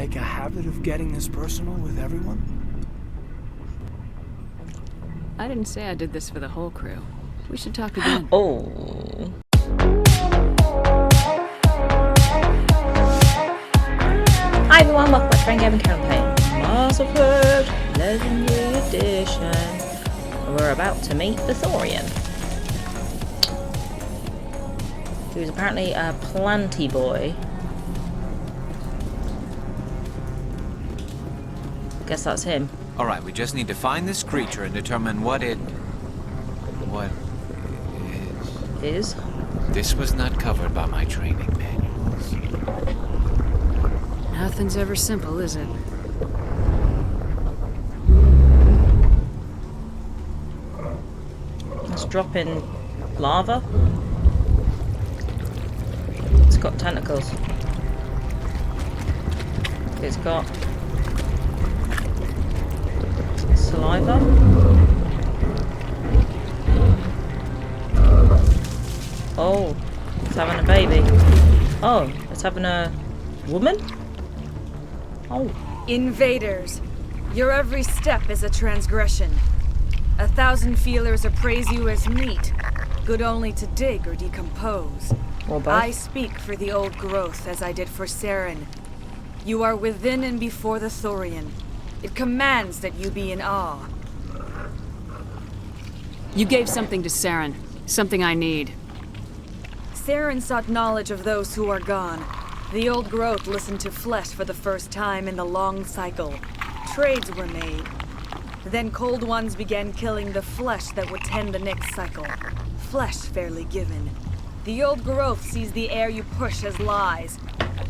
like a habit of getting this personal with everyone? I didn't say I did this for the whole crew. We should talk again. Oh. Hi everyone, welcome back to Rain Gaming Campaign. Mars of Word, Legendary Edition. We're about to meet the Thorian, who's apparently a planty boy. Guess that's him. Alright, we just need to find this creature and determine what it Is? This was not covered by my training manuals. Nothing's ever simple, is it? Let's drop in lava. It's got tentacles. It's got saliva. Oh, it's having a baby. Oh, it's having a woman? Oh. Invaders, your every step is a transgression. 1,000 feelers appraise you as meat, good only to dig or decompose. Or both. I speak for the old growth as I did for Saren. You are within and before the Thorian. It commands that you be in awe. You gave something to Saren. Something I need. Saren sought knowledge of those who are gone. The old growth listened to flesh for the first time in the long cycle. Trades were made. Then cold ones began killing the flesh that would tend the next cycle. Flesh fairly given. The old growth sees the air you push as lies.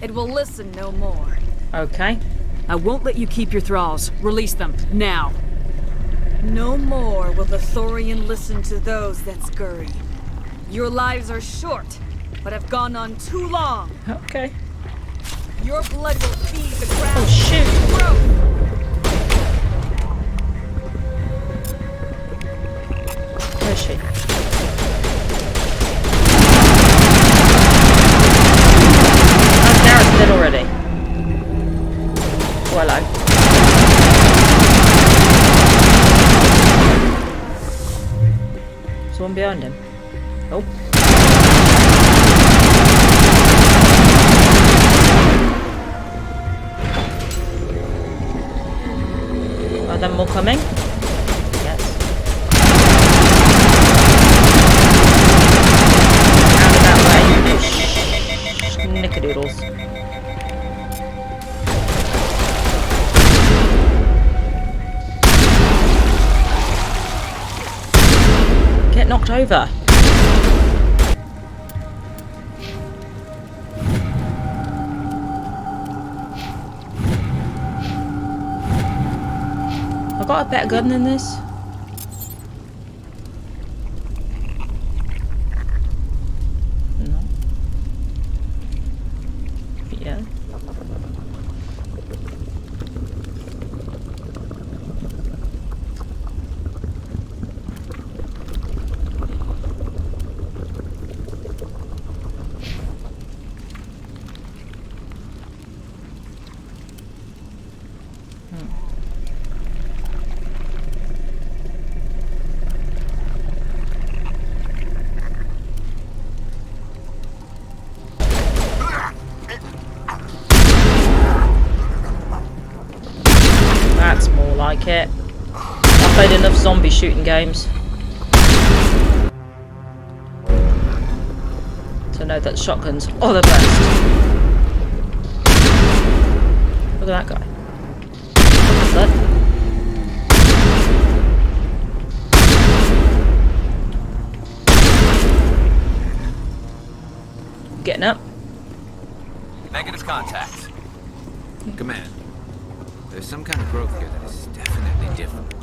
It will listen no more. Okay. I won't let you keep your thralls. Release them, now. No more will the Thorian listen to those that scurry. Your lives are short, but have gone on too long. Okay. Your blood will feed the ground. Oh shoot. Where is she? Oh, Garrett's dead already. Oh, hello. Someone behind him. Oh. Are there more coming? Yes. Round that way. Snickerdoodles. Get knocked over. I got a better gun than this. No. Yeah. That's more like it. I've played enough zombie shooting games to know that shotguns are the best. Look at that guy. What's that? Getting up. Negative contact. Command. There's some kind of growth here that is definitely different.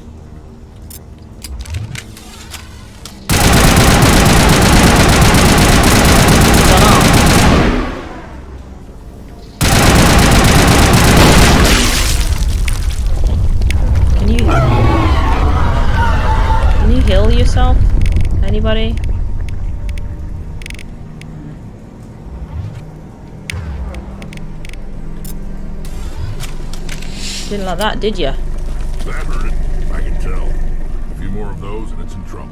Can you heal yourself? Anybody? Didn't like that, did you? That hurt it. I can tell. A few more of those and it's in trouble.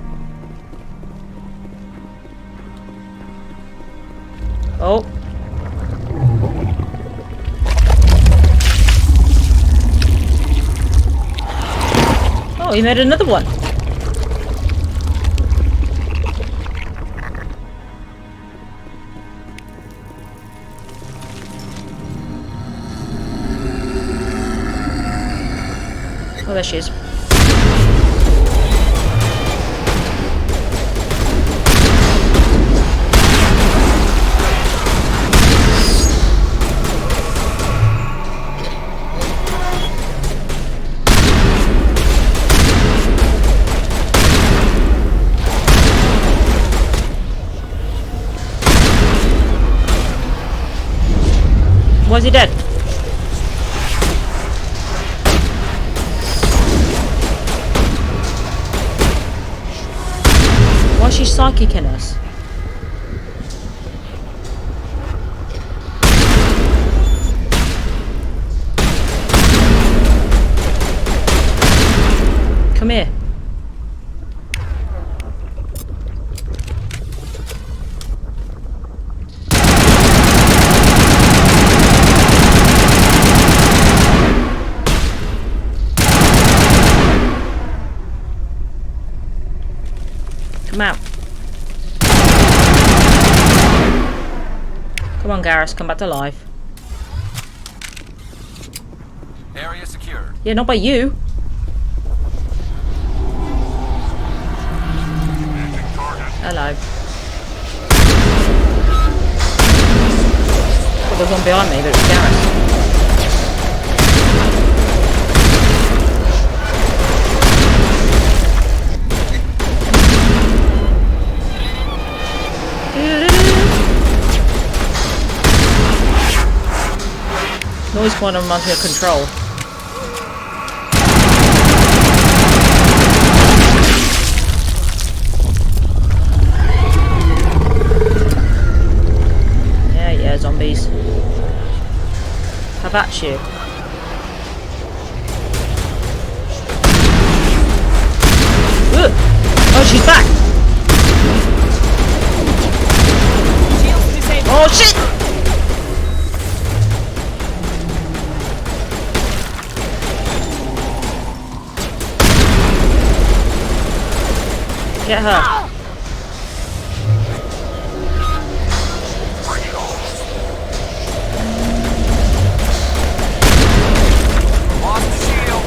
Oh. Oh, he made another one. Oh, there she is. Why is he dead? Why is she psychicing us? Come here. Come out. Come on, Garrus, come back to life. Area secure. Yeah, not by you. Hello. Well, there's one behind me, but it's Garrus. Noise point reminds me of Control. Yeah, zombies. Have at you. Ugh. Oh, she's back! Oh, shit! Get her. Lost shield.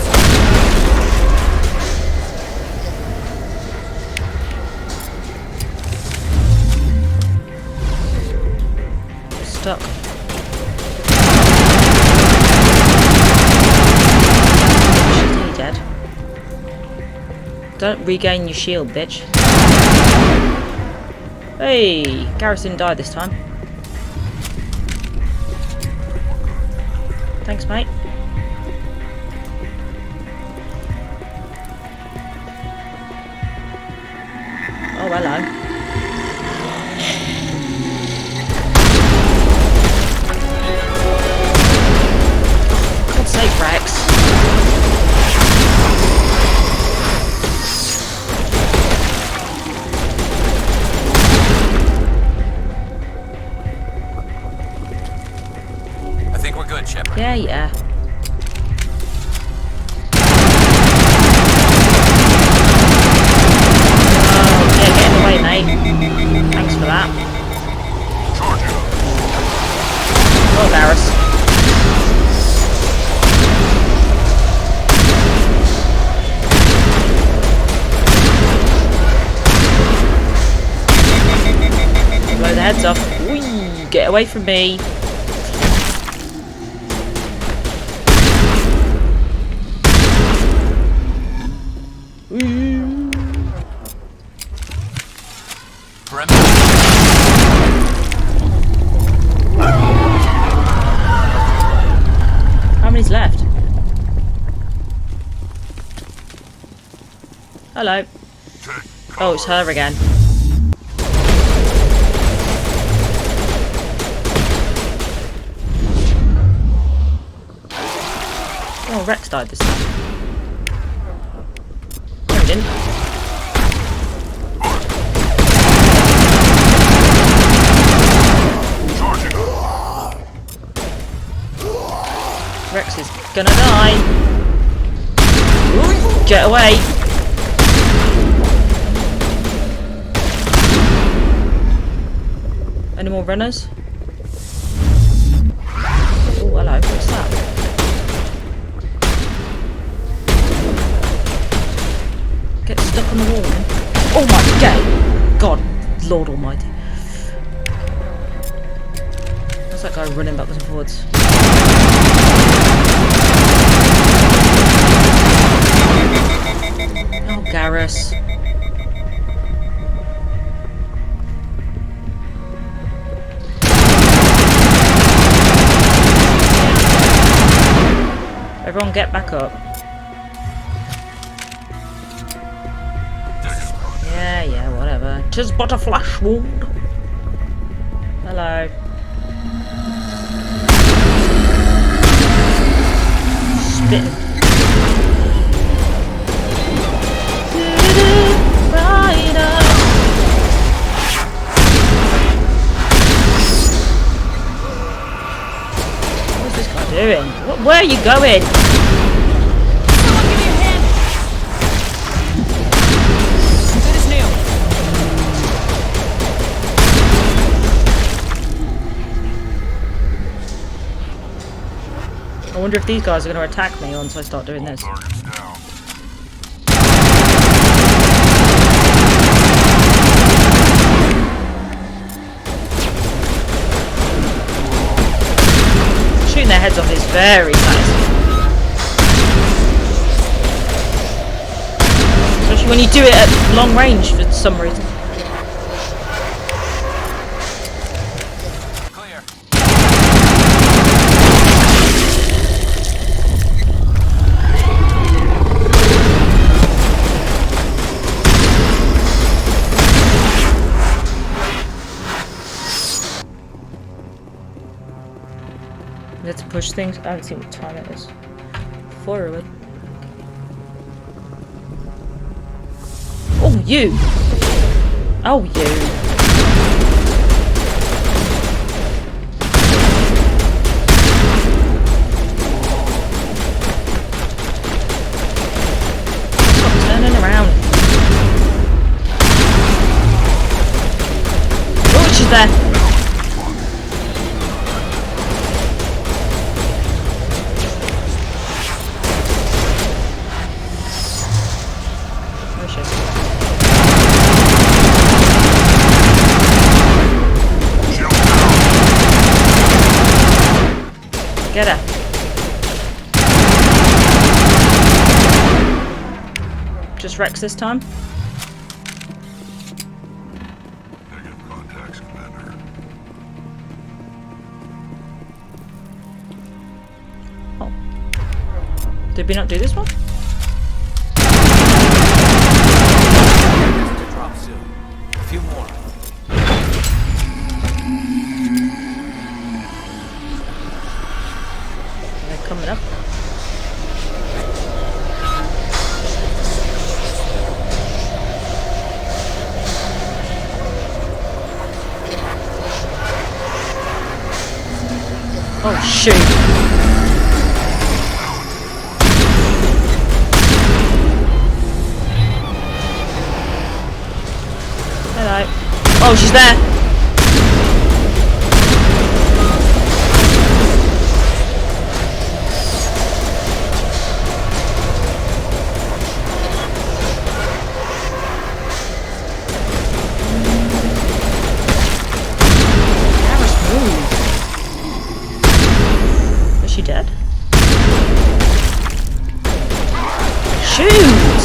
Stuck. She's nearly dead. Don't regain your shield, bitch. Hey, Garrus didn't die this time. Thanks, mate. Oh, hello. God's sake, Rex. Yeah, yeah. Oh, yeah, get in the way, mate. Thanks for that. Oh, Garrus. Blow the heads off. Whee! Get away from me. How many's left? Hello. Oh, it's her again. Oh, Rex died this time. No, he didn't. Rex is gonna die. Ooh, get away. Any more runners? Oh, hello. What's that? Get stuck on the wall, man. Oh my god! God, Lord Almighty. What's that guy running backwards and forwards? Oh, Garrus. Everyone get back up. Yeah, whatever. 'Tis but a flesh wound. Hello. Spitting. What's this guy doing? Where are you going? Someone give me a hand! Good as new. I wonder if these guys are going to attack me once I start doing this. Targets down. Shooting their heads off is very satisfying. Especially when you do it at long range for some reason. Clear. Let's push things. I haven't seen what time it is. Forward. Oh, you! Oh, you! Stop turning around. Oh, she's there. Oh, shit. Get her. Just Rex this time. Negative contacts, Commander. Oh. Did we not do this one? To drop soon. A few more. They're coming up. Oh shoot! Hello. Oh, she's there. Garrus, move. Is she dead? Shoot!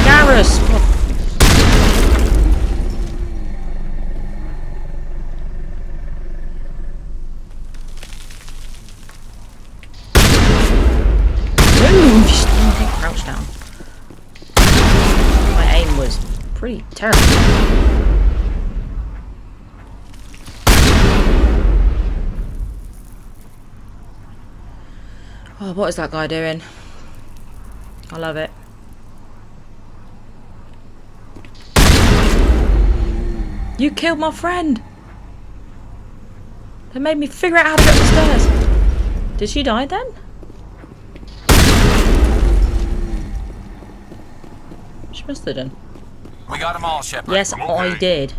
Garrus! Move! Just don't crouch down. My aim was pretty terrible. Oh, what is that guy doing? I love it. You killed my friend! They made me figure out how to get up the stairs. Did she die then? She must have done. We got them all, Shepard. Yes, Okay. I did.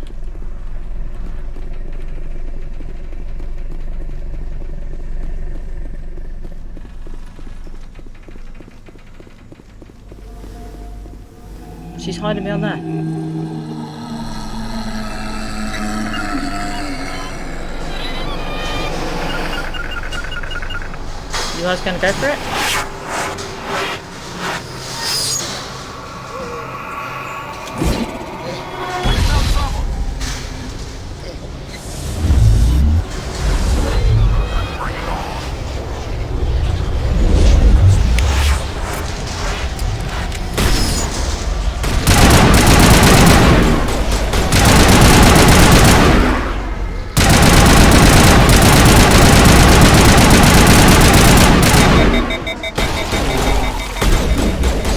She's hiding me on there. You guys gonna go for it?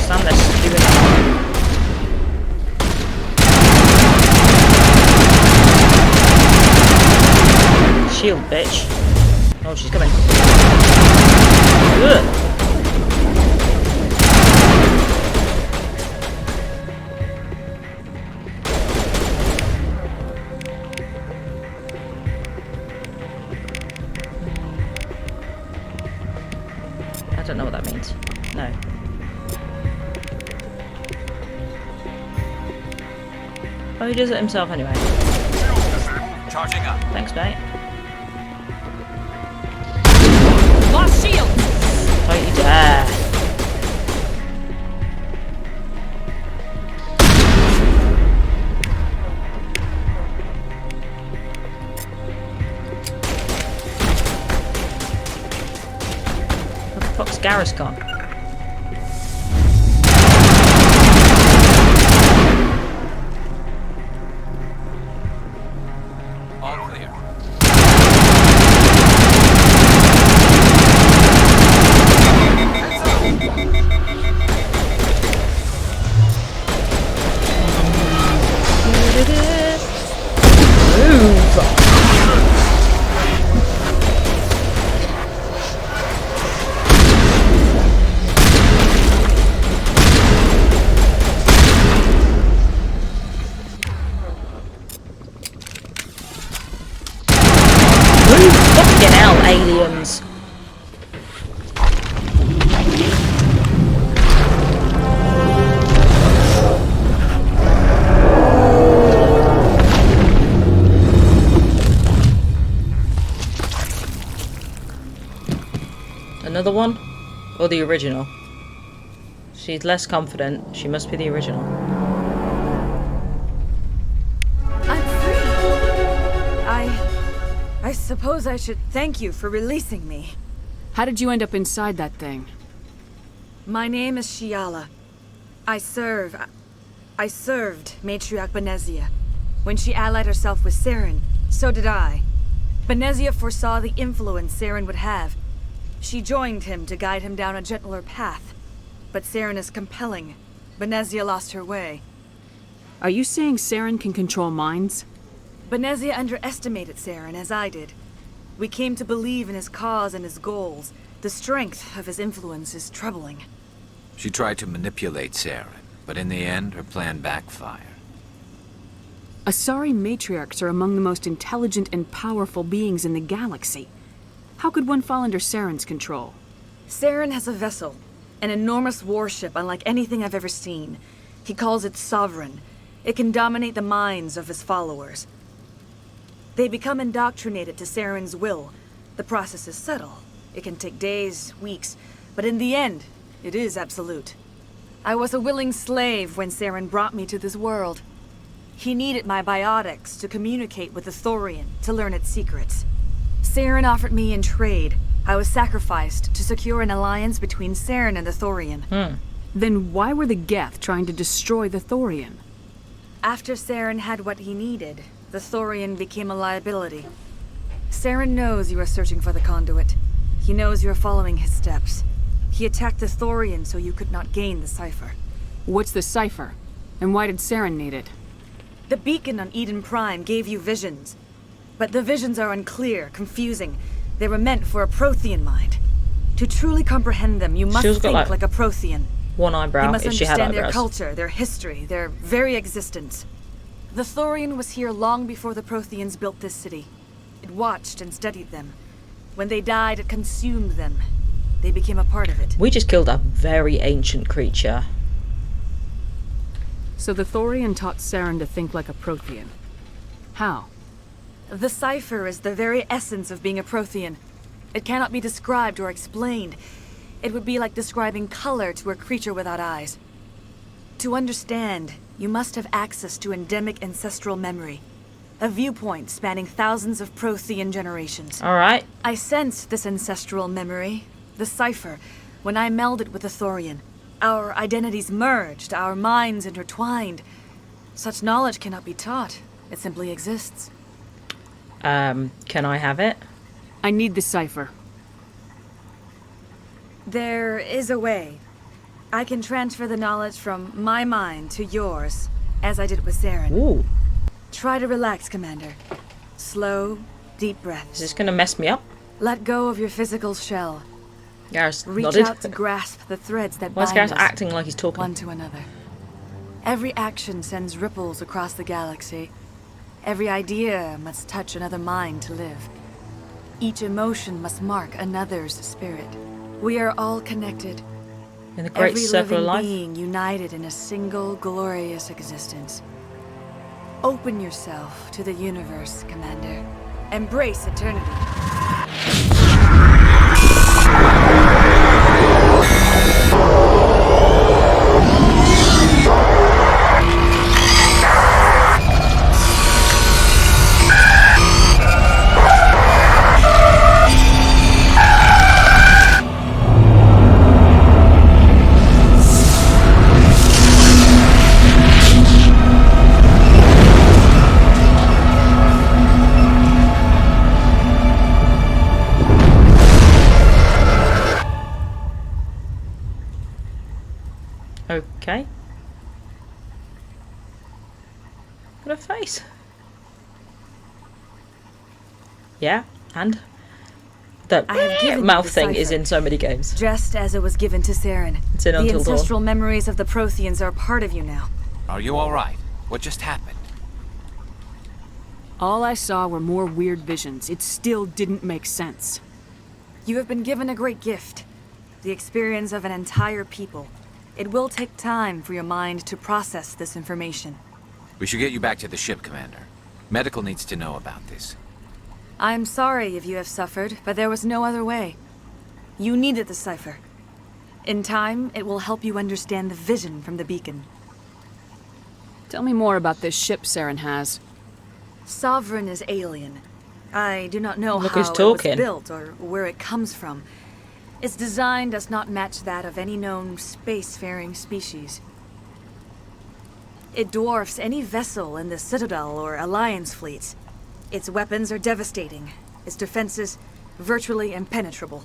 Stand there, stupid. Shield, bitch. Oh, she's coming. Ugh. I don't know what that means. No. Oh, he does it himself anyway. Charging up. Thanks, mate. Lost shield! Don't you dare. What the fuck's Garrus gone? All clear. Fucking hell, aliens. Another one? Or the original? She's less confident. She must be the original. I'm free. I suppose I should thank you for releasing me. How did you end up inside that thing? My name is Shiala. I served Matriarch Benezia. When she allied herself with Saren, so did I. Benezia foresaw the influence Saren would have. She joined him to guide him down a gentler path. But Saren is compelling. Benezia lost her way. Are you saying Saren can control minds? Benezia underestimated Saren, as I did. We came to believe in his cause and his goals. The strength of his influence is troubling. She tried to manipulate Saren, but in the end, her plan backfired. Asari matriarchs are among the most intelligent and powerful beings in the galaxy. How could one fall under Saren's control? Saren has a vessel, an enormous warship unlike anything I've ever seen. He calls it Sovereign. It can dominate the minds of his followers. They become indoctrinated to Saren's will. The process is subtle. It can take days, weeks, but in the end, it is absolute. I was a willing slave when Saren brought me to this world. He needed my biotics to communicate with the Thorian, to learn its secrets. Saren offered me in trade. I was sacrificed to secure an alliance between Saren and the Thorian. Then why were the Geth trying to destroy the Thorian? After Saren had what he needed, the Thorian became a liability. Saren knows you are searching for the conduit. He knows you are following his steps. He attacked the Thorian so you could not gain the cipher. What's the cipher? And why did Saren need it? The beacon on Eden Prime gave you visions. But the visions are unclear, confusing. They were meant for a Prothean mind. To truly comprehend them, you must think like a Prothean. One eyebrow, You must if she had understand their eyebrows. culture, their history, their very existence. The Thorian was here long before the Protheans built this city. It watched and studied them. When they died, it consumed them. They became a part of it. We just killed a very ancient creature. So the Thorian taught Saren to think like a Prothean. How? The cipher is the very essence of being a Prothean. It cannot be described or explained. It would be like describing color to a creature without eyes. To understand, you must have access to endemic ancestral memory. A viewpoint spanning thousands of Prothean generations. Alright. I sensed this ancestral memory, the cipher, when I melded with the Thorian. Our identities merged, our minds intertwined. Such knowledge cannot be taught. It simply exists. Can I have it? I need the cipher. There is a way. I can transfer the knowledge from my mind to yours, as I did with Saren. Ooh. Try to relax, Commander. Slow, deep breaths. Is this gonna mess me up? Let go of your physical shell. Gareth Reach nodded. out to grasp the threads that Why is bind Gareth us, acting like he's talking? one to another. Every action sends ripples across the galaxy. Every idea must touch another mind to live. Each emotion must mark another's spirit. We are all connected. In the great Every circle of living life? being united in a single glorious existence. Open yourself to the universe, Commander. Embrace eternity. Okay. What a face. Yeah, and? The I have given you mouth the thing is cipher. in so many games. Just as it was given to Saren. It's in The Until Dawn. ancestral memories of the Protheans are part of you now. Are you alright? What just happened? All I saw were more weird visions. It still didn't make sense. You have been given a great gift. The experience of an entire people. It will take time for your mind to process this information. We should get you back to the ship, Commander. Medical needs to know about this. I'm sorry if you have suffered, but there was no other way. You needed the cipher. In time, it will help you understand the vision from the beacon. Tell me more about this ship Saren has. Sovereign is alien. I do not know Look how who's it talking. was built or where it comes from. Its design does not match that of any known spacefaring species. It dwarfs any vessel in the Citadel or Alliance fleets. Its weapons are devastating, its defenses virtually impenetrable.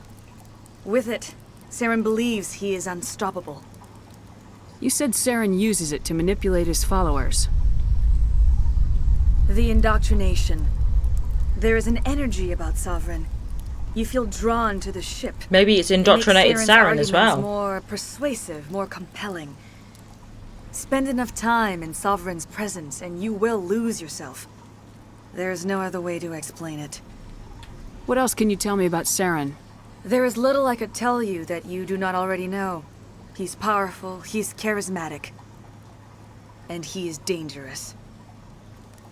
With it, Saren believes he is unstoppable. You said Saren uses it to manipulate his followers. The indoctrination. There is an energy about Sovereign. You feel drawn to the ship. Maybe it's indoctrinated It makes Saren as arguments well. more persuasive, more compelling. Spend enough time in Sovereign's presence and you will lose yourself. There is no other way to explain it. What else can you tell me about Saren? There is little I could tell you that you do not already know. He's powerful, he's charismatic, and he is dangerous.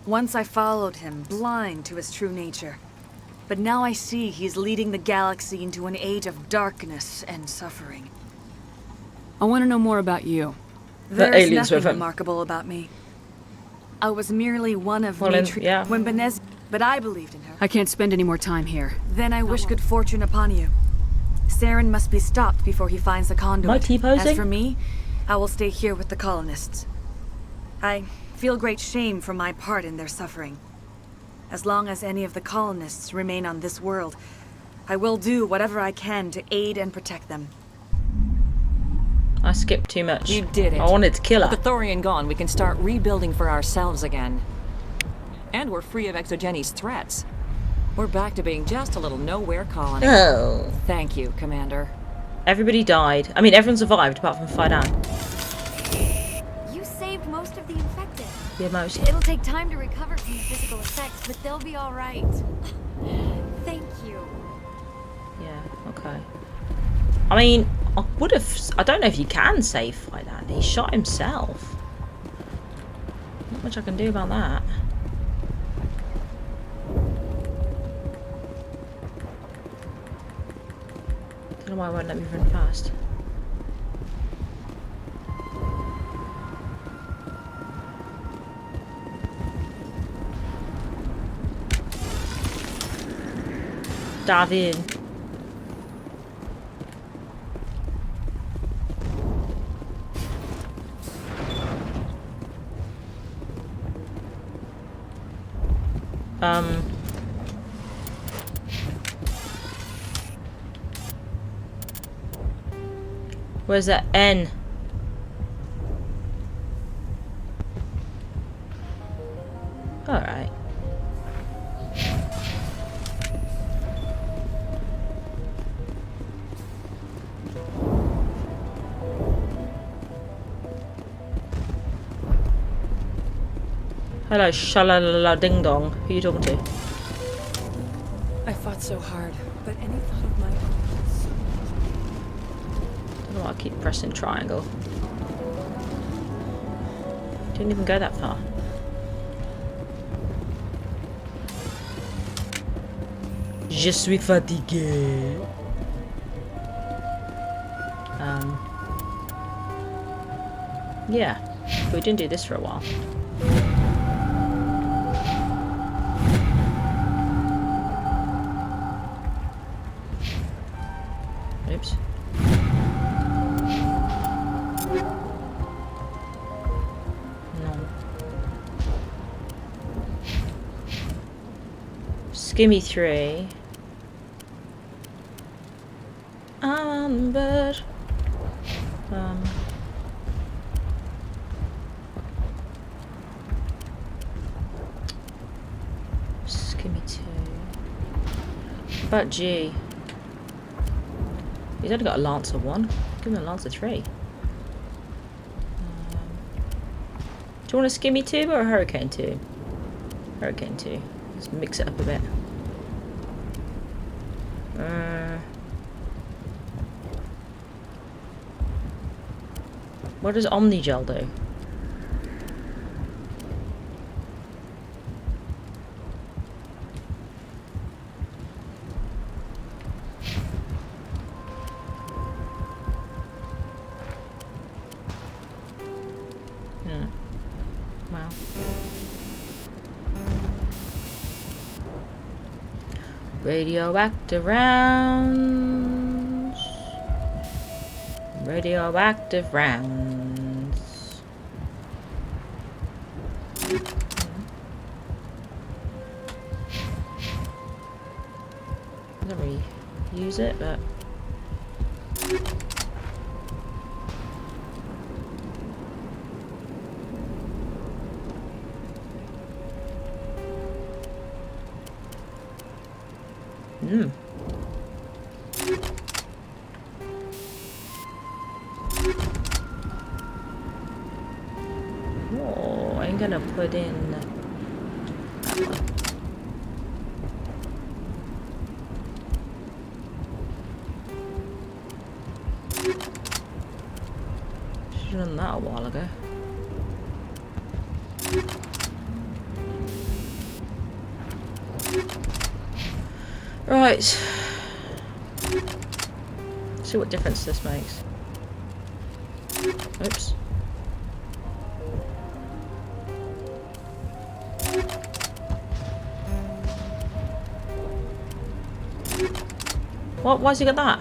Once I followed him, blind to his true nature. But now I see he's leading the galaxy into an age of darkness and suffering. I want to know more about you. There is aliens with nothing him. remarkable about me. I was merely one of Well, nature. yeah. When Benez, but I believed in her. I can't spend any more time here. Then I wish good fortune upon you. Saren must be stopped before he finds the conduit. Am I T-posing? As for me, I will stay here with the colonists. I feel great shame for my part in their suffering. As long as any of the colonists remain on this world, I will do whatever I can to aid and protect them. I skipped too much. You did it. I wanted to kill her. With the Thorian gone, we can start rebuilding for ourselves again. And we're free of Exogeni's threats. We're back to being just a little nowhere colony. Oh. Thank you, Commander. Everybody died. I mean, everyone survived apart from Fidan. You saved most of the infected. Yeah, most. It'll take time to recover from the physical effects, but they'll be all right. Thank you. Yeah, okay. I mean, I would have... I don't know if you can save Fidan. He shot himself. Not much I can do about that. Don't know why it won't let me run fast. Dive in. Where's that N? Alright. Hello, shalalala ding dong. Who are you talking to? I fought so hard, but any thought of my own. I don't know why I keep pressing triangle. Didn't even go that far. Je suis fatigué. Yeah, but we didn't do this for a while. Oops. No. Skimmy 3. I'm bird. Skimmy 2. What about G? He's only got a Lancer 1. Give him a Lancer 3. Do you want a Skimmy 2 or a Hurricane 2? Hurricane 2. Let's mix it up a bit. What does Omnigel do? Wow. Radioactive rounds. Radioactive rounds. I don't really use it, but Oh, I'm gonna put in that one. Should have done that a while ago. Right. See what difference this makes. Oops. What? Why's he got that?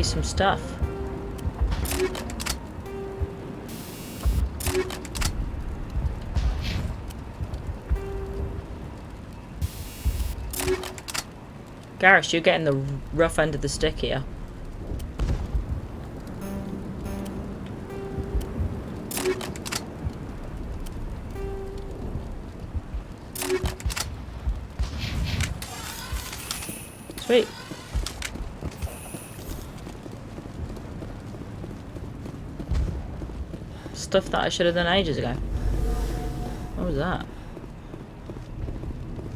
some stuff. Garrus, you're getting the rough end of the stick here. Sweet. Stuff that I should have done ages ago. What was that?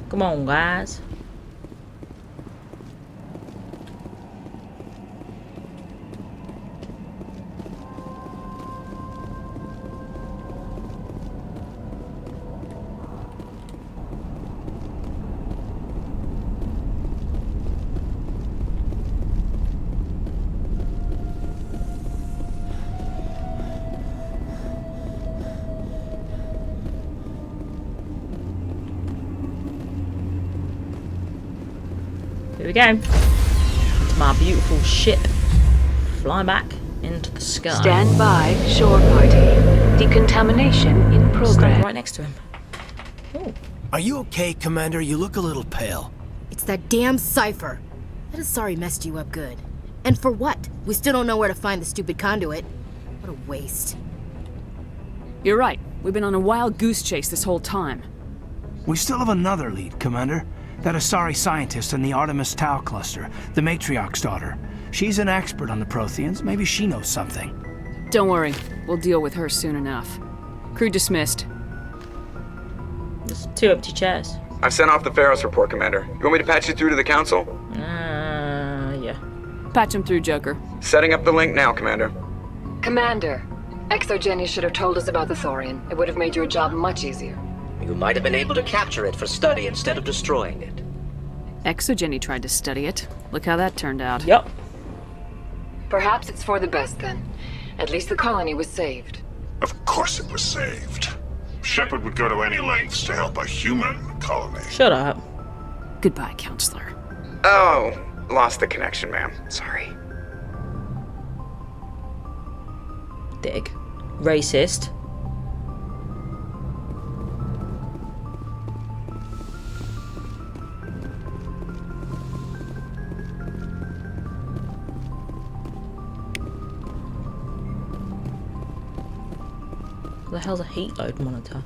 Come on, guys. Here we go. It's my beautiful ship. Fly back into the sky. Stand by, shore party. Decontamination in Stand progress. right next to him. Ooh. Are you okay, Commander? You look a little pale. It's that damn cipher. That Asari messed you up good. And for what? We still don't know where to find the stupid conduit. What a waste. You're right. We've been on a wild goose chase this whole time. We still have another lead, Commander. That Asari scientist in the Artemis Tau cluster, the Matriarch's daughter. She's an expert on the Protheans. Maybe she knows something. Don't worry. We'll deal with her soon enough. Crew dismissed. There's 2 empty chairs. I've sent off the Pharos report, Commander. You want me to patch you through to the Council? Yeah. Patch him through, Joker. Setting up the link now, Commander. Commander, Exogeny should have told us about the Thorian. It would have made your job much easier. You might have been able to capture it for study instead of destroying it. Exogeny tried to study it. Look how that turned out. Yup. Perhaps it's for the best then. At least the colony was saved. Of course it was saved. Shepard would go to any lengths to help a human colony. Shut up. Goodbye, Counselor. Oh, lost the connection, ma'am. Sorry. Dig. Racist. What the hell's a heat load monitor?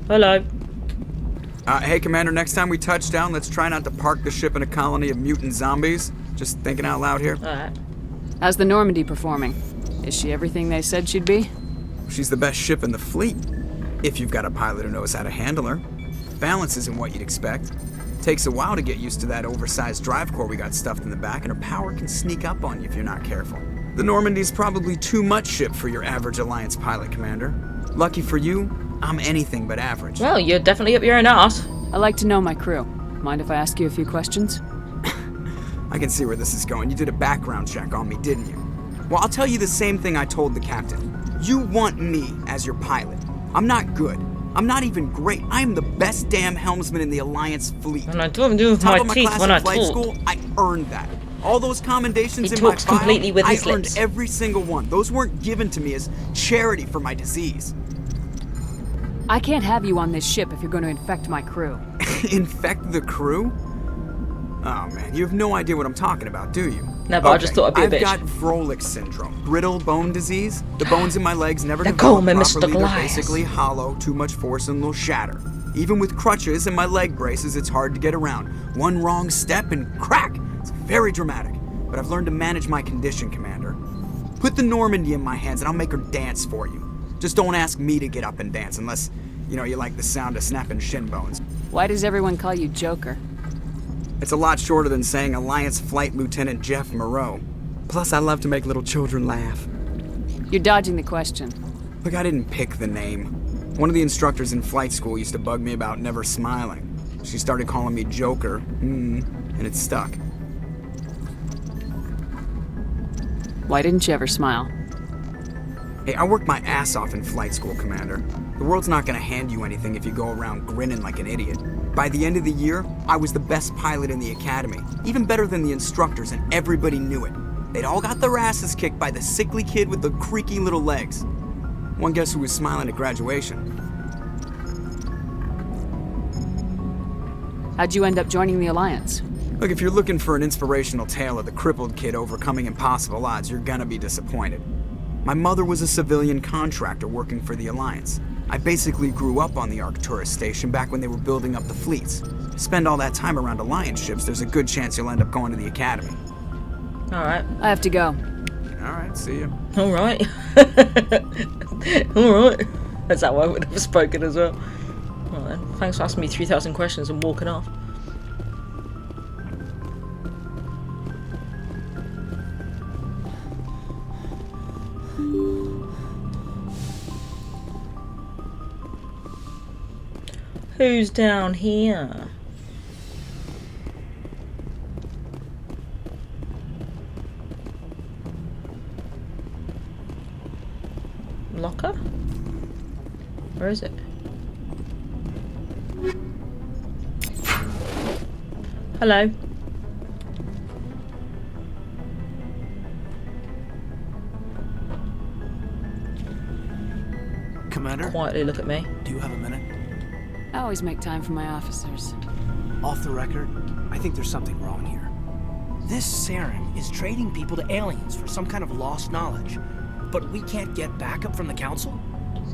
Hello. Hey, Commander, next time we touch down, let's try not to park the ship in a colony of mutant zombies. Just thinking out loud here. Alright. How's the Normandy performing? Is she everything they said she'd be? She's the best ship in the fleet. If you've got a pilot who knows how to handle her. Balance isn't what you'd expect. Takes a while to get used to that oversized drive core we got stuffed in the back, and her power can sneak up on you if you're not careful. The Normandy's probably too much ship for your average Alliance pilot, Commander. Lucky for you, I'm anything but average. Well, you're definitely up your own arse. I like to know my crew. Mind if I ask you a few questions? I can see where this is going. You did a background check on me, didn't you? Well, I'll tell you the same thing I told the captain. You want me as your pilot. I'm not good. I'm not even great. I'm the best damn helmsman in the Alliance fleet. And I don't do Top my of my teeth class when in I flight talk. school, I earned that. All those commendations He in my talks file, completely with his I earned lips. every single one. Those weren't given to me as charity for my disease. I can't have you on this ship if you're going to infect my crew. Infect the crew? Oh man, you have no idea what I'm talking about, do you? No, but I just thought I'd be a bitch. I've got Froelich syndrome, brittle bone disease. The bones in my legs never They develop call me Mr. properly. They're Glass. basically hollow, too much force and they'll shatter. Even with crutches and my leg braces, it's hard to get around. One wrong step and crack! It's very dramatic. But I've learned to manage my condition, Commander. Put the Normandy in my hands and I'll make her dance for you. Just don't ask me to get up and dance unless, you know, you like the sound of snapping shin bones. Why does everyone call you Joker? It's a lot shorter than saying Alliance Flight Lieutenant Jeff Moreau. Plus, I love to make little children laugh. You're dodging the question. Look, I didn't pick the name. One of the instructors in flight school used to bug me about never smiling. She started calling me Joker, and it stuck. Why didn't you ever smile? Hey, I worked my ass off in flight school, Commander. The world's not gonna hand you anything if you go around grinning like an idiot. By the end of the year, I was the best pilot in the academy, even better than the instructors, and everybody knew it. They'd all got their asses kicked by the sickly kid with the creaky little legs. One guess who was smiling at graduation? How'd you end up joining the Alliance? Look, if you're looking for an inspirational tale of the crippled kid overcoming impossible odds, you're gonna be disappointed. My mother was a civilian contractor working for the Alliance. I basically grew up on the Arcturus station back when they were building up the fleets. Spend all that time around Alliance ships, there's a good chance you'll end up going to the Academy. Alright. I have to go. Alright, see you. Alright. Alright. That's how I would have spoken as well. Well then, thanks for asking me 3,000 questions and walking off. Who's down here? Locker? Where is it? Hello. Commander? Quietly look at me. Do you have a minute? I always make time for my officers. Off the record, I think there's something wrong here. This Saren is trading people to aliens for some kind of lost knowledge. But we can't get backup from the Council?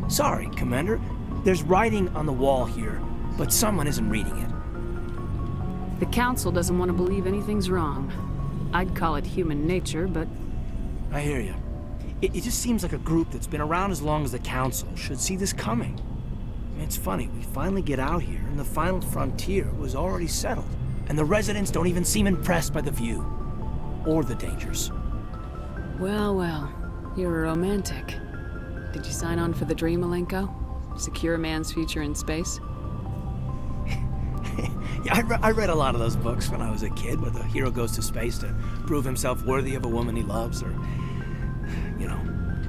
Sorry, Commander. There's writing on the wall here, but someone isn't reading it. The Council doesn't want to believe anything's wrong. I'd call it human nature, but... I hear you. It just seems like a group that's been around as long as the Council should see this coming. I mean, it's funny, we finally get out here, and the final frontier was already settled. And the residents don't even seem impressed by the view. Or the dangers. Well, well. You're a romantic. Did you sign on for the dream, Malenko? Secure a man's future in space? Yeah, I read a lot of those books when I was a kid, where the hero goes to space to prove himself worthy of a woman he loves, or, you know,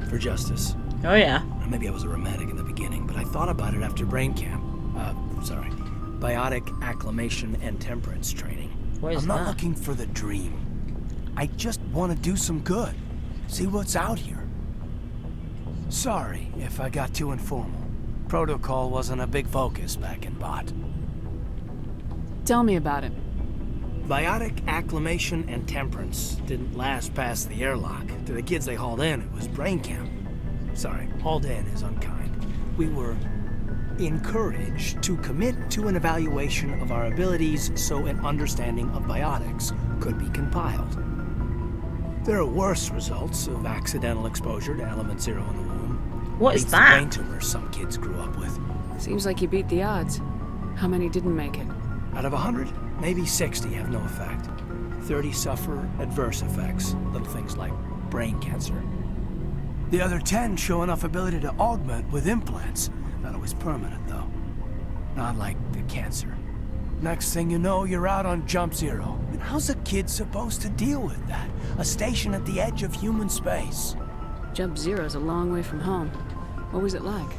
for justice. Oh, yeah. Maybe I was a romantic in the beginning, but I thought about it after brain camp. Biotic acclimation and temperance training. What is I'm not that? looking for the dream. I just want to do some good. See what's out here. Sorry if I got too informal. Protocol wasn't a big focus back in Bot. Tell me about it. Biotic acclimation and temperance didn't last past the airlock. To the kids they hauled in, it was brain camp. Sorry, hauled in is unkind. We were encouraged to commit to an evaluation of our abilities so an understanding of biotics could be compiled. There are worse results of accidental exposure to element 0 in the womb. What is Beats the that? brain tumors some kids grew up with. Seems like you beat the odds. How many didn't make it? Out of 100, maybe 60 have no effect. 30 suffer adverse effects, little things like brain cancer. The other 10 show enough ability to augment with implants. Not always permanent, though. Not like the cancer. Next thing you know, you're out on Jump Zero. And how's a kid supposed to deal with that? A station at the edge of human space. Jump Zero's a long way from home. What was it like?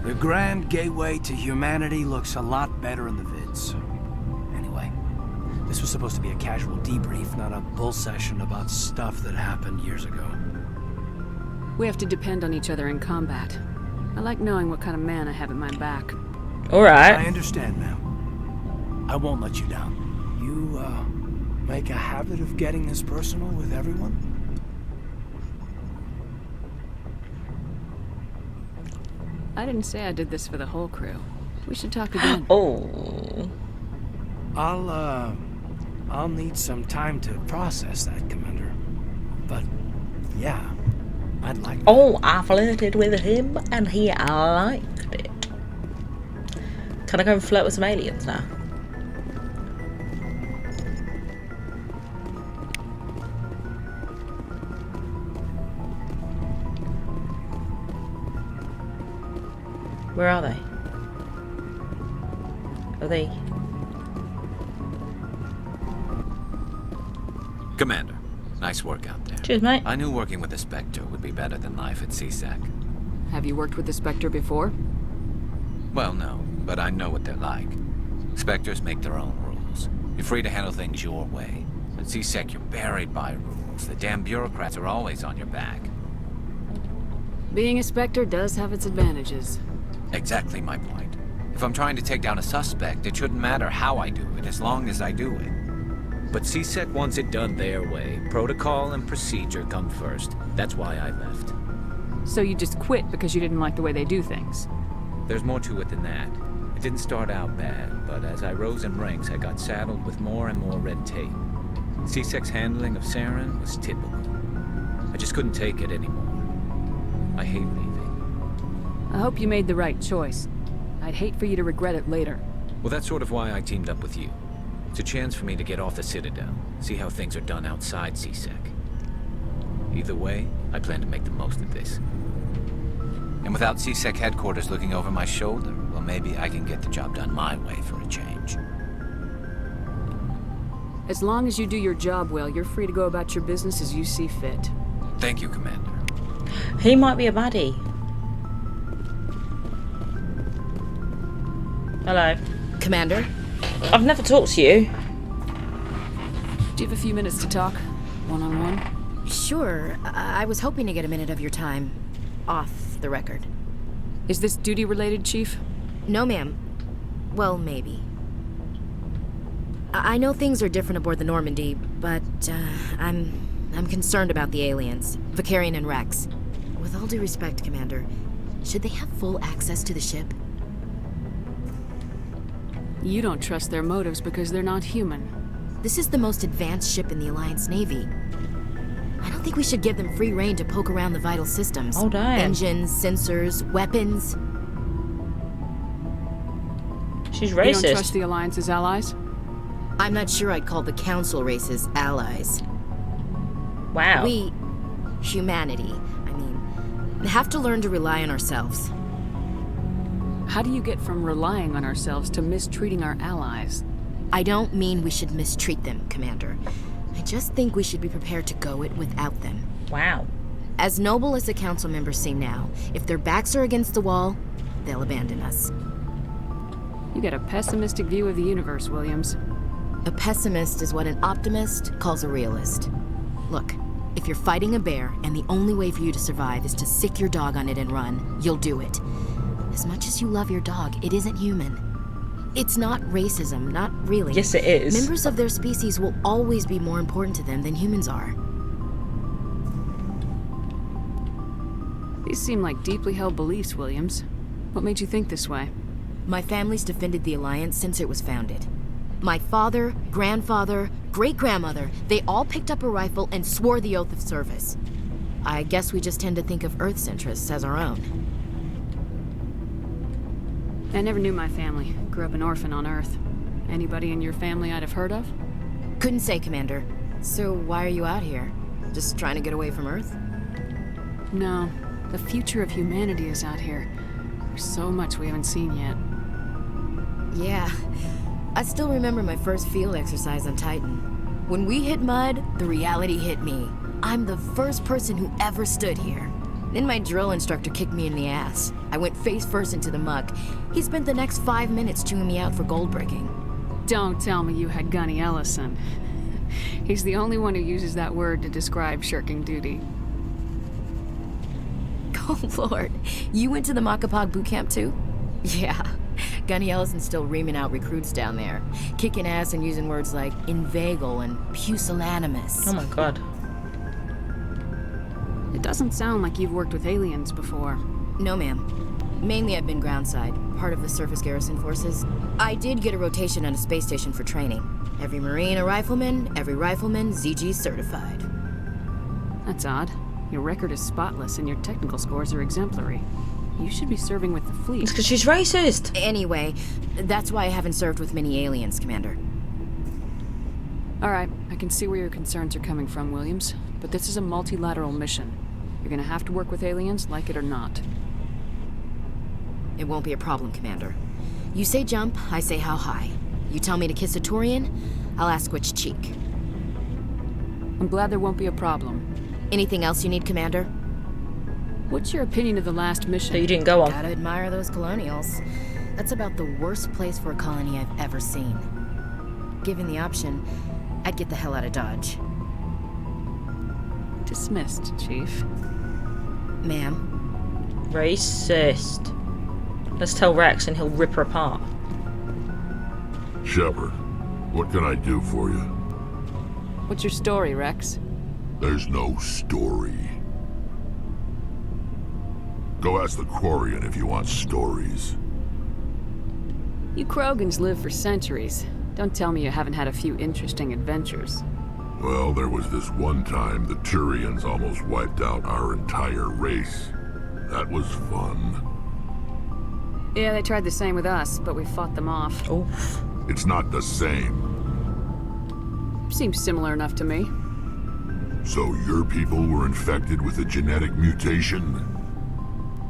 The grand gateway to humanity looks a lot better in the vids. Anyway, this was supposed to be a casual debrief, not a bull session about stuff that happened years ago. We have to depend on each other in combat. I like knowing what kind of man I have at my back. Alright. I understand, ma'am. I won't let you down. You, make a habit of getting this personal with everyone? I didn't say I did this for the whole crew. We should talk again. Oh. I'll need some time to process that, Commander. But, yeah, I'd like that. Oh, I flirted with him and he liked it. Can I go and flirt with some aliens now? Where are they? Are they? Commander, nice work out there. Cheers, mate. I knew working with the Spectre would be better than life at CSAC. Have you worked with the Spectre before? Well, no. but I know what they're like. Spectres make their own rules. You're free to handle things your way. At C-Sec, you're buried by rules. The damn bureaucrats are always on your back. Being a Spectre does have its advantages. Exactly my point. If I'm trying to take down a suspect, it shouldn't matter how I do it, as long as I do it. But C-Sec wants it done their way. Protocol and procedure come first. That's why I left. So you just quit because you didn't like the way they do things? There's more to it than that. It didn't start out bad, but as I rose in ranks, I got saddled with more and more red tape. C-Sec's handling of Saren was typical. I just couldn't take it anymore. I hate leaving. I hope you made the right choice. I'd hate for you to regret it later. Well, that's sort of why I teamed up with you. It's a chance for me to get off the Citadel, see how things are done outside C-Sec. Either way, I plan to make the most of this. And without C-Sec headquarters looking over my shoulder, well, maybe I can get the job done my way for a change. As long as you do your job well, you're free to go about your business as you see fit. Thank you, Commander. He might be a baddie. Hello. Commander? I've never talked to you. Do you have a few minutes to talk? One-on-one? Sure. I was hoping to get a minute of your time. Off the record. Is this duty-related, Chief? No, ma'am. Well, maybe. I know things are different aboard the Normandy, but I'm concerned about the aliens, Vicarian and Rex. With all due respect, Commander, should they have full access to the ship? You don't trust their motives because they're not human. This is the most advanced ship in the Alliance Navy. I don't think we should give them free rein to poke around the vital systems. Oh, damn. Engines, sensors, weapons. She's racist. You don't trust the Alliance's allies? I'm not sure I'd call the Council races allies. Wow. We, humanity, have to learn to rely on ourselves. How do you get from relying on ourselves to mistreating our allies? I don't mean we should mistreat them, Commander. I just think we should be prepared to go it without them. Wow. As noble as the Council members seem now, if their backs are against the wall, they'll abandon us. You get a pessimistic view of the universe, Williams. A pessimist is what an optimist calls a realist. Look, if you're fighting a bear and the only way for you to survive is to sick your dog on it and run, you'll do it. As much as you love your dog, it isn't human. It's not racism, not really. Yes, it is. Members of their species will always be more important to them than humans are. These seem like deeply held beliefs, Williams. What made you think this way? My family's defended the Alliance since it was founded. My father, grandfather, great-grandmother, they all picked up a rifle and swore the oath of service. I guess we just tend to think of Earth's interests as our own. I never knew my family. Grew up an orphan on Earth. Anybody in your family I'd have heard of? Couldn't say, Commander. So why are you out here? Just trying to get away from Earth? No. The future of humanity is out here. There's so much we haven't seen yet. Yeah. I still remember my first field exercise on Titan. When we hit mud, the reality hit me. I'm the first person who ever stood here. Then my drill instructor kicked me in the ass. I went face first into the muck. He spent the next 5 minutes chewing me out for gold breaking. Don't tell me you had Gunny Ellison. He's the only one who uses that word to describe shirking duty. Oh, Lord. You went to the Makapog boot camp, too? Yeah. Gunny Ellison's still reaming out recruits down there. Kicking ass and using words like inveigle and pusillanimous. Oh, my God. It doesn't sound like you've worked with aliens before. No, ma'am. Mainly I've been groundside, part of the surface garrison forces. I did get a rotation on a space station for training. Every Marine a rifleman, every rifleman ZG certified. That's odd. Your record is spotless and your technical scores are exemplary. You should be serving with the fleet. It's because she's racist. Anyway, that's why I haven't served with many aliens, Commander. Alright, I can see where your concerns are coming from, Williams. But this is a multilateral mission. You're gonna have to work with aliens, like it or not. It won't be a problem, Commander. You say jump, I say how high. You tell me to kiss a Turian, I'll ask which cheek. I'm glad there won't be a problem. Anything else you need, Commander? What's your opinion of the last mission? That you didn't go on. Gotta admire those colonials. That's about the worst place for a colony I've ever seen. Given the option, I'd get the hell out of Dodge. Dismissed, Chief. Ma'am. Racist. Let's tell Rex and he'll rip her apart. Shepard, what can I do for you? What's your story, Rex? There's no story. Go ask the Quarian if you want stories. You Krogans live for centuries. Don't tell me you haven't had a few interesting adventures. Well, there was this one time the Turians almost wiped out our entire race. That was fun. Yeah, they tried the same with us, but we fought them off. Oof. It's not the same. Seems similar enough to me. So your people were infected with a genetic mutation?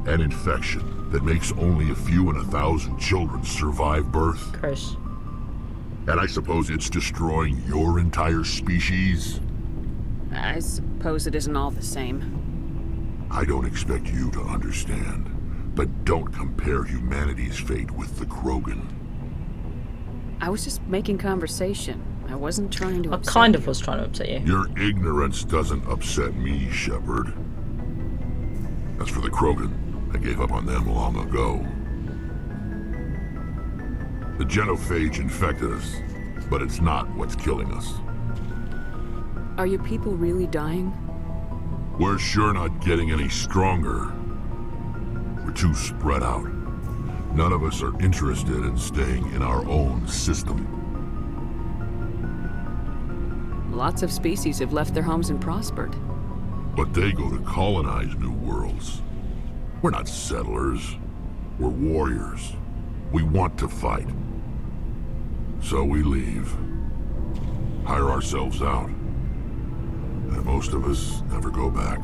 An infection that makes only a few in 1,000 children survive birth? Gross. And I suppose it's destroying your entire species? I suppose it isn't all the same. I don't expect you to understand, but don't compare humanity's fate with the Krogan. I was just making conversation. I wasn't trying to I upset kind of you. was trying to upset you. Your ignorance doesn't upset me, Shepard. As for the Krogan, I gave up on them long ago. The genophage infected us, but it's not what's killing us. Are your people really dying? We're sure not getting any stronger. We're too spread out. None of us are interested in staying in our own system. Lots of species have left their homes and prospered. But they go to colonize new worlds. We're not settlers. We're warriors. We want to fight. So we leave. Hire ourselves out. And most of us never go back.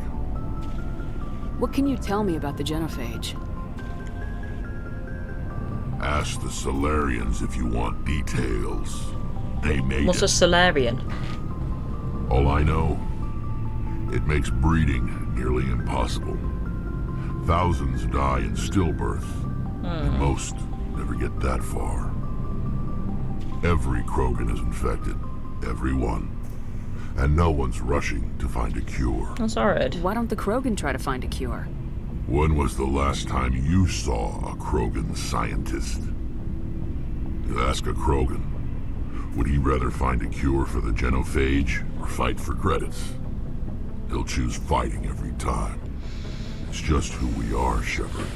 What can you tell me about the genophage? Ask the Solarians if you want details. They made What's it. a Solarian? All I know, it makes breeding nearly impossible. Thousands die in stillbirth, and most never get that far. Every Krogan is infected. Every one. And no one's rushing to find a cure. That's horrid. Why don't the Krogan try to find a cure? When was the last time you saw a Krogan scientist? You ask a Krogan, would he rather find a cure for the genophage or fight for credits? He'll choose fighting every time. It's just who we are, Shepard.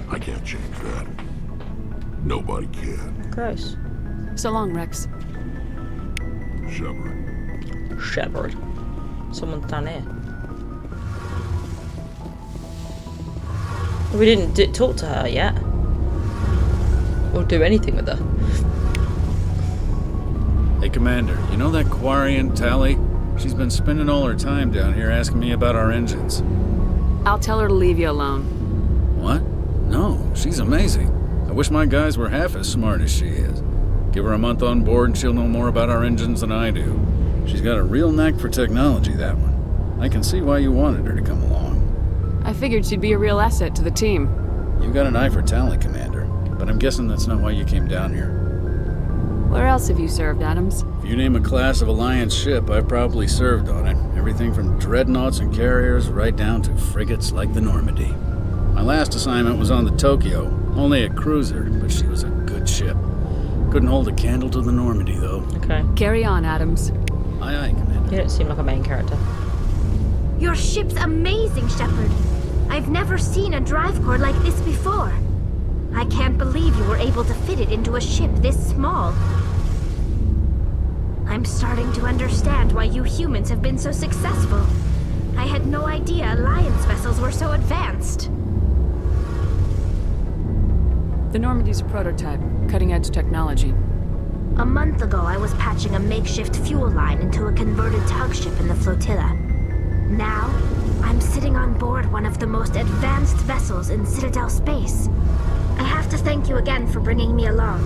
I can't change that. Nobody can. Gross. So long, Rex. Shepard. Shepard. Someone's down here. We didn't talk to her yet. Or do anything with her. Hey, Commander, you know that Quarian, Tally? She's been spending all her time down here asking me about our engines. I'll tell her to leave you alone. What? No, she's amazing. I wish my guys were half as smart as she is. Give her a month on board and she'll know more about our engines than I do. She's got a real knack for technology, that one. I can see why you wanted her to come along. I figured she'd be a real asset to the team. You've got an eye for talent, Commander, but I'm guessing that's not why you came down here. Where else have you served, Adams? If you name a class of Alliance ship, I've probably served on it. Everything from dreadnoughts and carriers right down to frigates like the Normandy. My last assignment was on the Tokyo, only a cruiser, but she was a good ship. Couldn't hold a candle to the Normandy, though. Okay. Carry on, Adams. Aye, aye, Commander. You don't seem like a main character. Your ship's amazing, Shepard. I've never seen a drive core like this before. I can't believe you were able to fit it into a ship this small. I'm starting to understand why you humans have been so successful. I had no idea Alliance vessels were so advanced. The Normandy's a prototype, cutting-edge technology. A month ago, I was patching a makeshift fuel line into a converted tug ship in the flotilla. Now, I'm sitting on board one of the most advanced vessels in Citadel space. I have to thank you again for bringing me along.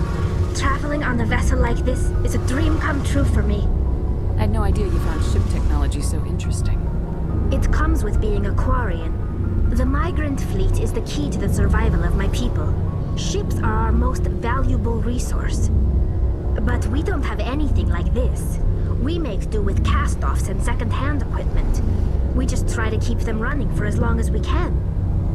Traveling on a vessel like this is a dream come true for me. I had no idea you found ship technology so interesting. It comes with being a Quarian. The migrant fleet is the key to the survival of my people. Ships are our most valuable resource. But we don't have anything like this. We make do with cast-offs and second-hand equipment. We just try to keep them running for as long as we can.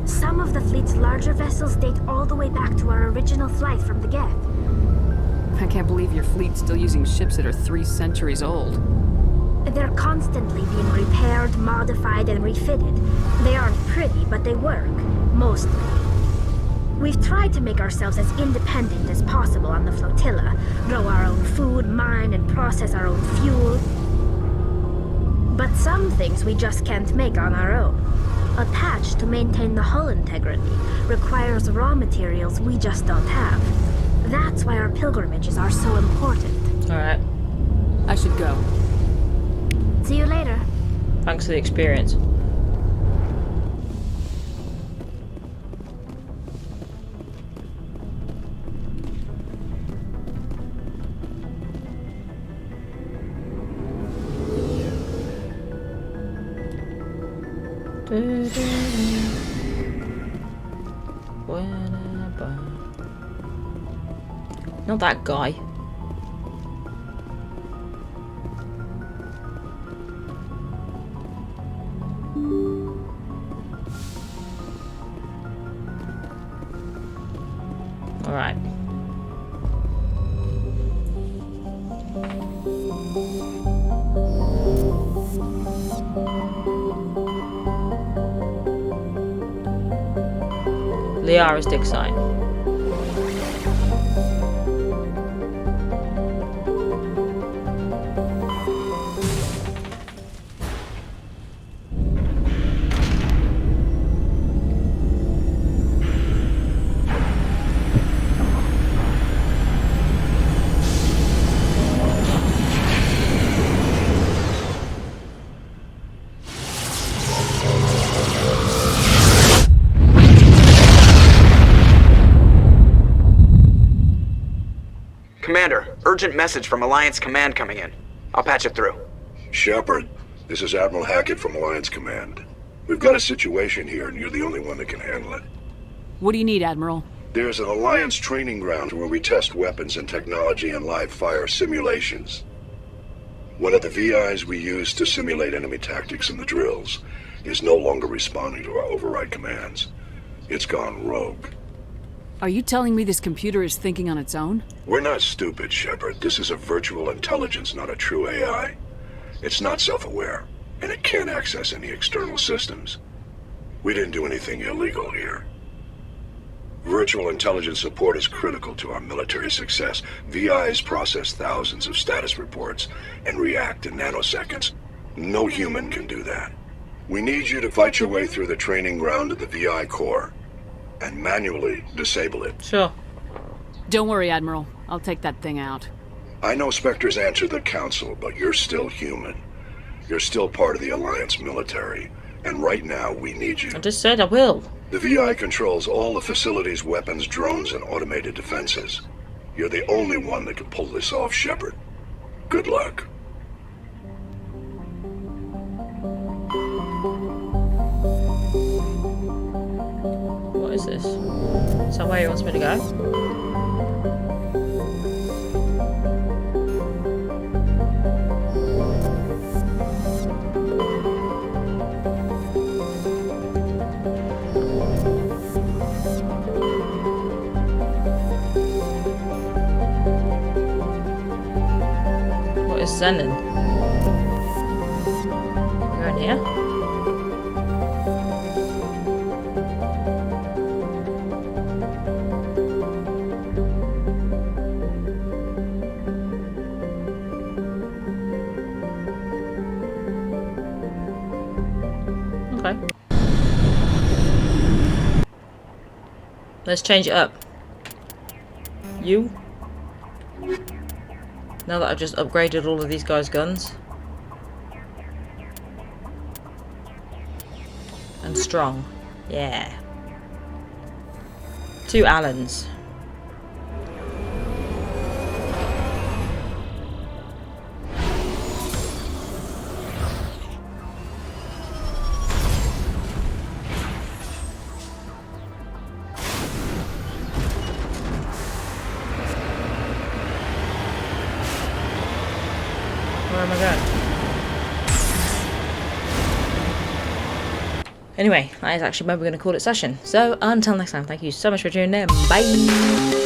Some of the fleet's larger vessels date all the way back to our original flight from the Geth. I can't believe your fleet's still using ships that are 3 centuries old. They're constantly being repaired, modified, and refitted. They aren't pretty, but they work. Mostly. We've tried to make ourselves as independent as possible on the flotilla. Grow our own food, mine, and process our own fuel. But some things we just can't make on our own. A patch to maintain the hull integrity requires raw materials we just don't have. That's why our pilgrimages are so important. Alright. I should go. See you later. Thanks for the experience. Not that guy. All right. Liara's dig sign. Commander, urgent message from Alliance Command coming in. I'll patch it through. Shepard, this is Admiral Hackett from Alliance Command. We've got a situation here, and you're the only one that can handle it. What do you need, Admiral? There's an Alliance training ground where we test weapons and technology in live fire simulations. One of the VIs we use to simulate enemy tactics in the drills is no longer responding to our override commands. It's gone rogue. Are you telling me this computer is thinking on its own? We're not stupid, Shepard. This is a virtual intelligence, not a true AI. It's not self-aware, and it can't access any external systems. We didn't do anything illegal here. Virtual intelligence support is critical to our military success. VIs process thousands of status reports and react in nanoseconds. No human can do that. We need you to fight your way through the training ground of the VI core and manually disable it. Sure. Don't worry, Admiral. I'll take that thing out. I know Spectres answer the Council, but you're still human. You're still part of the Alliance military, and right now we need you. I just said I will. The VI controls all the facility's weapons, drones, and automated defenses. You're the only one that can pull this off, Shepard. Good luck. What is this? Is that where he wants me to go? What is sending? You're in here? Okay. Let's change it up. You? Now that I've just upgraded all of these guys' guns. And strong. Yeah. 2 Allens. Anyway, that is actually where we're going to call it session. So until next time, thank you so much for tuning in. Bye.